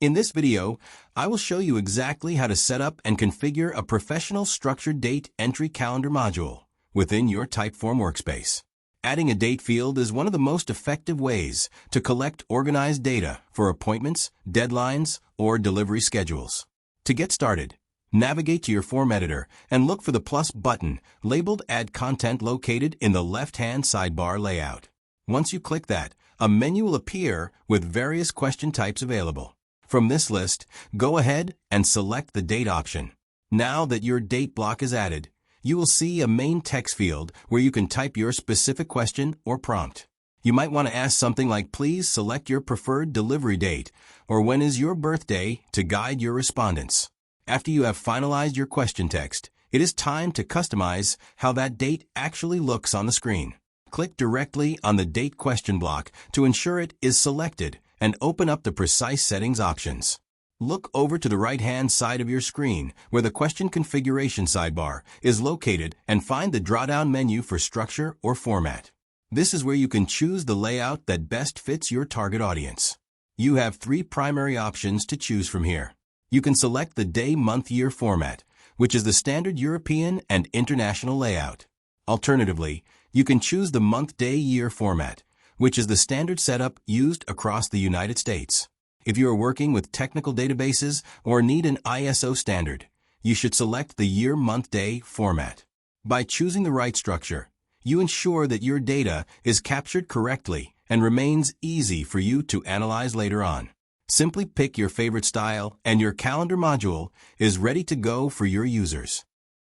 In this video, I will show you exactly how to set up and configure a professional structured date entry calendar module within your Typeform workspace. Adding a date field is one of the most effective ways to collect organized data for appointments, deadlines, or delivery schedules. To get started, navigate to your form editor and look for the plus button labeled Add Content located in the left-hand sidebar layout. Once you click that, a menu will appear with various question types available. From this list, go ahead and select the date option. Now that your date block is added, you will see a main text field where you can type your specific question or prompt. You might want to ask something like, please select your preferred delivery date, or when is your birthday, to guide your respondents. After you have finalized your question text, it is time to customize how that date actually looks on the screen. Click directly on the date question block to ensure it is selected and open up the precise settings options. Look over to the right-hand side of your screen where the question configuration sidebar is located and find the drop-down menu for structure or format. This is where you can choose the layout that best fits your target audience. You have 3 primary options to choose from here. You can select the day, month, year format, which is the standard European and international layout. Alternatively, you can choose the month, day, year format, which is the standard setup used across the United States. If you are working with technical databases or need an ISO standard, you should select the year, month, day format. By choosing the right structure, you ensure that your data is captured correctly and remains easy for you to analyze later on. Simply pick your favorite style and your calendar module is ready to go for your users.